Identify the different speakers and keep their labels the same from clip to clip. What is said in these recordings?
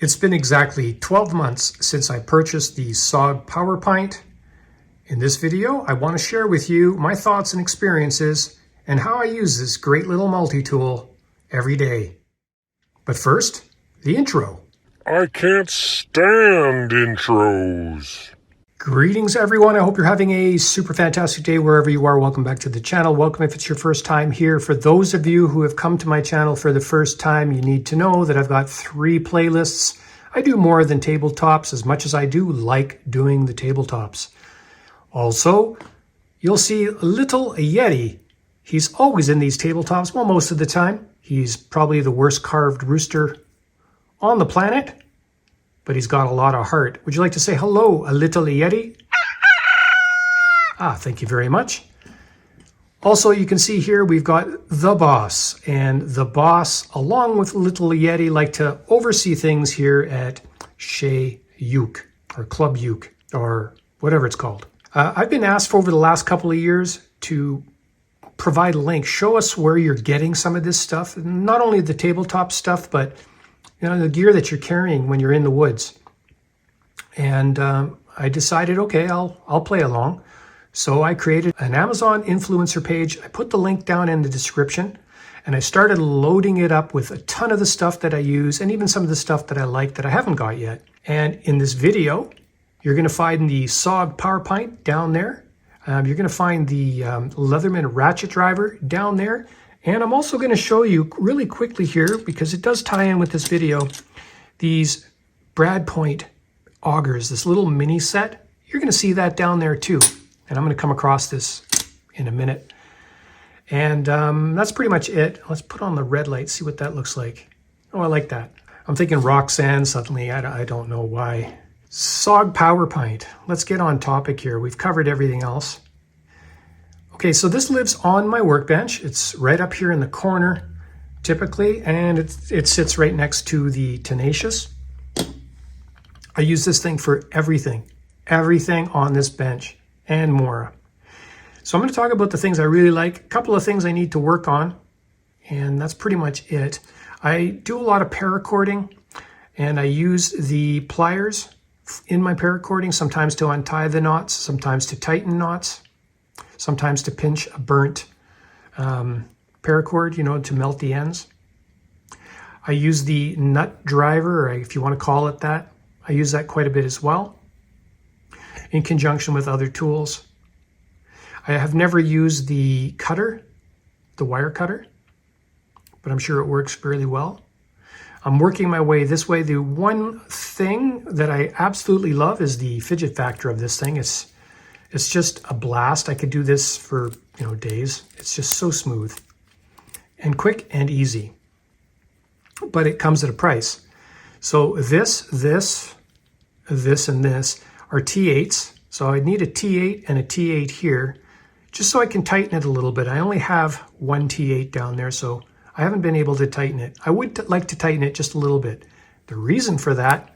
Speaker 1: It's been exactly 12 months since I purchased the SOG Powerpint. In this video, I want to share with you my thoughts and experiences and how I use this great little multi-tool every day. But first, the intro.
Speaker 2: I can't stand intros.
Speaker 1: Greetings everyone, I hope you're having a super fantastic day wherever you are. Welcome back to the channel. Welcome if it's your first time here. For those of you who have come to my channel for the first time, you need to know that I've got 3 playlists. I do more than tabletops as much as I do like doing the tabletops. Also, you'll see little Yeti. He's always in these tabletops, well, most of the time. He's probably the worst carved rooster on the planet, but he's got a lot of heart. Would you like to say hello, a little Yeti? Thank you very much. Also, you can see here we've got the boss, and the boss, along with little Yeti, like to oversee things here at SOG Juke, or Club Juke, or whatever it's called. I've been asked for over the last couple of years to provide a link, show us where you're getting some of this stuff, not only the tabletop stuff, but the gear that you're carrying when you're in the woods. And I decided, okay, I'll play along. So I created an Amazon influencer page. I put the link down in the description, and I started loading it up with a ton of the stuff that I use and even some of the stuff that I like that I haven't got yet. And in this video, you're going to find the SOG Powerpint down there. You're going to find the Leatherman Ratchet Driver down there. And I'm also going to show you really quickly here, because it does tie in with this video, these Brad Point augers, this little mini set. You're going to see that down there too. And I'm going to come across this in a minute. And that's pretty much it. Let's put on the red light, see what that looks like. Oh, I like that. I'm thinking Roxanne suddenly. I don't know why. SOG Powerpint. Let's get on topic here. We've covered everything else. Okay, so this lives on my workbench. It's right up here in the corner, typically, and it sits right next to the Tenacious. I use this thing for everything on this bench and more. So I'm going to talk about the things I really like, a couple of things I need to work on, and that's pretty much it. I do a lot of paracording, and I use the pliers in my paracording, sometimes to untie the knots, sometimes to tighten knots, sometimes to pinch a burnt paracord, to melt the ends. I use the nut driver, or if you want to call it that. I use that quite a bit as well, in conjunction with other tools. I have never used the cutter, the wire cutter, but I'm sure it works fairly well. I'm working my way this way. The one thing that I absolutely love is the fidget factor of this thing. It's just a blast. I could do this for days. It's just so smooth and quick and easy. But it comes at a price. So this, and this are T8s. So I need a T8 and a T8 here, just so I can tighten it a little bit. I only have one T8 down there, so I haven't been able to tighten it. I would like to tighten it just a little bit. The reason for that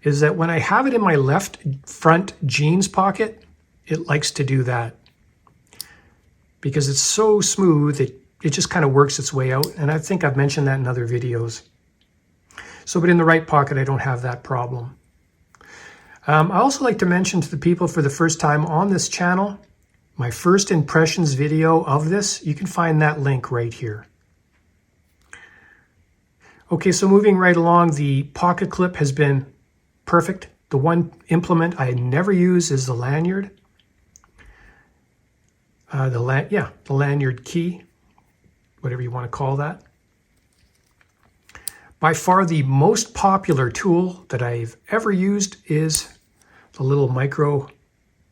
Speaker 1: is that when I have it in my left front jeans pocket, it likes to do that. Because it's so smooth, it just kind of works its way out. And I think I've mentioned that in other videos. So, but in the right pocket, I don't have that problem. I also like to mention to the people for the first time on this channel, my first impressions video of this, you can find that link right here. Okay, so moving right along, the pocket clip has been perfect. The one implement I never use is the lanyard. The lanyard key, whatever you want to call that. By far the most popular tool that I've ever used is the little micro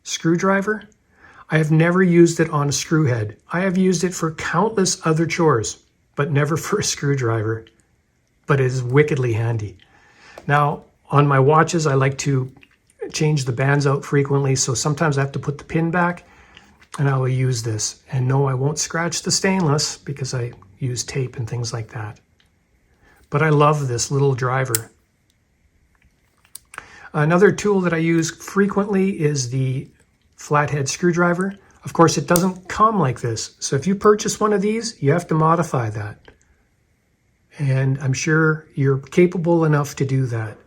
Speaker 1: screwdriver. I have never used it on a screw head. I have used it for countless other chores, but never for a screwdriver. But it is wickedly handy. Now, on my watches, I like to change the bands out frequently, so sometimes I have to put the pin back, and I will use this. And no, I won't scratch the stainless because I use tape and things like that. But I love this little driver. Another tool that I use frequently is the flathead screwdriver. Of course, it doesn't come like this. So if you purchase one of these, you have to modify that. And I'm sure you're capable enough to do that.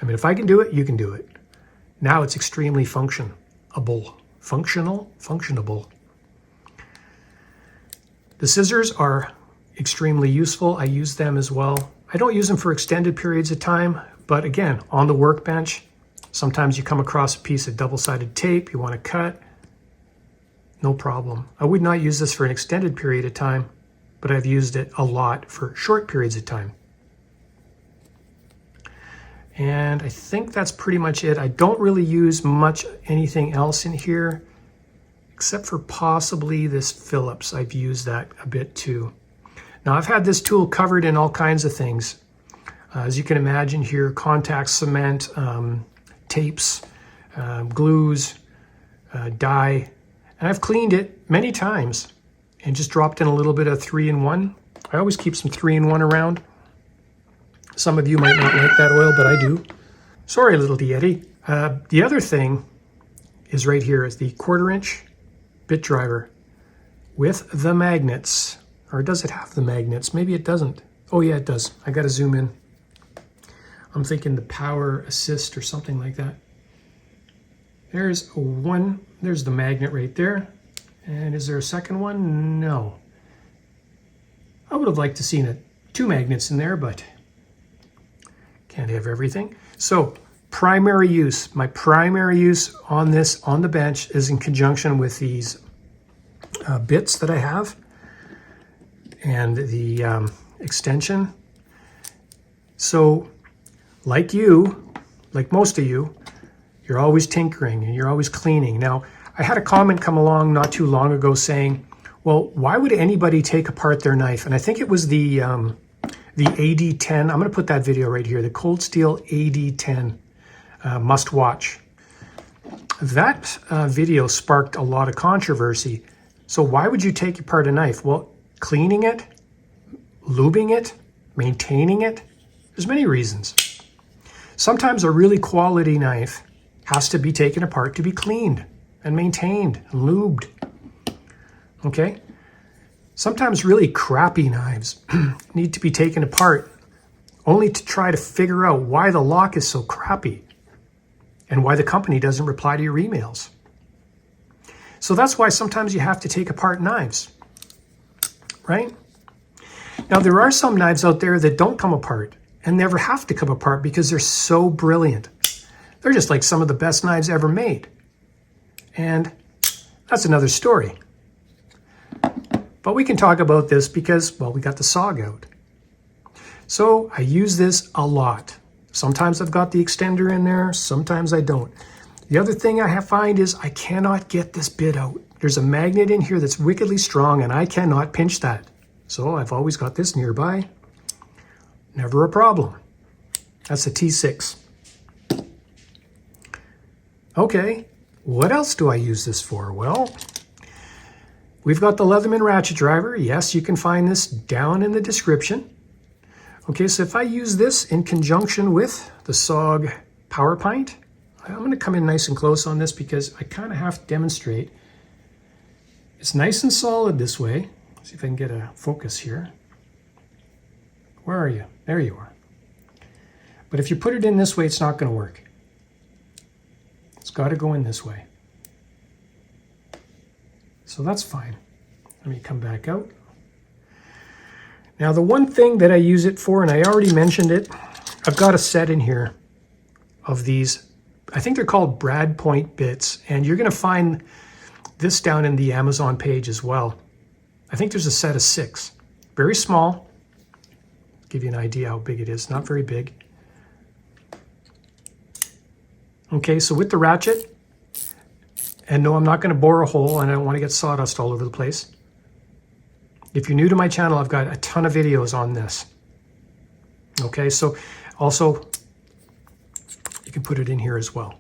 Speaker 1: I mean, if I can do it, you can do it. Now it's extremely functionable. Functionable. The scissors are extremely useful. I use them as well. I don't use them for extended periods of time, but again, on the workbench, sometimes you come across a piece of double-sided tape you want to cut. No problem. I would not use this for an extended period of time, but I've used it a lot for short periods of time. And I think that's pretty much it. I don't really use much anything else in here, except for possibly this Phillips. I've used that a bit too. Now I've had this tool covered in all kinds of things. As you can imagine here, contact cement, tapes, glues, dye, and I've cleaned it many times and just dropped in a little bit of 3-in-1. I always keep some 3-in-1 around. Some of you might not like that oil, but I do. Sorry, little Yeti. The other thing is right here is the 1/4-inch bit driver with the magnets. Or does it have the magnets? Maybe it doesn't. Oh yeah, it does. I gotta zoom in. I'm thinking the power assist or something like that. There's one, there's the magnet right there. And is there a second one? No. I would have liked to seen 2 magnets in there, but can't have everything. So primary use, my primary use on this, on the bench, is in conjunction with these bits that I have and the extension. So like you, like most of you, you're always tinkering and you're always cleaning. Now, I had a comment come along not too long ago saying, well, why would anybody take apart their knife? And I think it was the AD10. I'm going to put that video right here, the Cold Steel AD10 must watch. That video sparked a lot of controversy. So why would you take apart a knife? Well, cleaning it, lubing it, maintaining it, there's many reasons. Sometimes a really quality knife has to be taken apart to be cleaned and maintained and lubed. Okay? Sometimes really crappy knives need to be taken apart only to try to figure out why the lock is so crappy and why the company doesn't reply to your emails. So that's why sometimes you have to take apart knives, right? Now, there are some knives out there that don't come apart and never have to come apart because they're so brilliant. They're just like some of the best knives ever made. And that's another story. But we can talk about this because, well, we got the SOG out. So I use this a lot. Sometimes I've got the extender in there, sometimes I don't. The other thing I find is I cannot get this bit out. There's a magnet in here that's wickedly strong and I cannot pinch that. So I've always got this nearby. Never a problem. That's a T6. Okay, what else do I use this for? Well, we've got the Leatherman Ratchet Driver. Yes, you can find this down in the description. Okay, so if I use this in conjunction with the SOG Powerpint, I'm going to come in nice and close on this because I kind of have to demonstrate. It's nice and solid this way. See if I can get a focus here. Where are you? There you are. But if you put it in this way, it's not going to work. It's got to go in this way. So that's fine. Let me come back out. Now the one thing that I use it for, and I already mentioned it, I've got a set in here of these, I think they're called Brad Point bits, and you're going to find this down in the Amazon page as well. I think there's a set of 6. Very small. Give you an idea how big it is. Not very big. Okay, so with the ratchet, and no, I'm not going to bore a hole, and I don't want to get sawdust all over the place. If you're new to my channel, I've got a ton of videos on this. Okay, so also, you can put it in here as well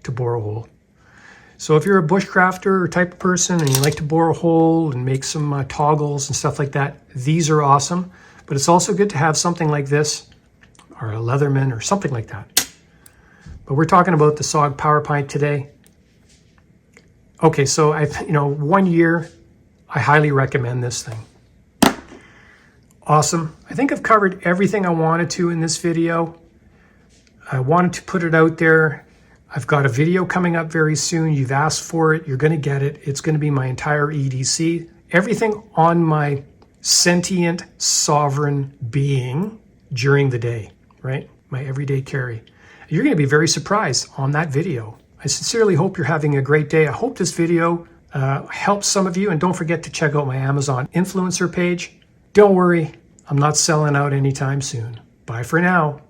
Speaker 1: to bore a hole. So if you're a bushcrafter type of person and you like to bore a hole and make some toggles and stuff like that, these are awesome. But it's also good to have something like this, or a Leatherman or something like that. But we're talking about the SOG Powerpint today. Okay, so 1 year, I highly recommend this thing. Awesome. I think I've covered everything I wanted to in this video. I wanted to put it out there. I've got a video coming up very soon. You've asked for it. You're going to get it. It's going to be my entire EDC. Everything on my sentient sovereign being during the day, right? My everyday carry. You're going to be very surprised on that video. I sincerely hope you're having a great day. I hope this video helps some of you. And don't forget to check out my Amazon influencer page. Don't worry, I'm not selling out anytime soon. Bye for now.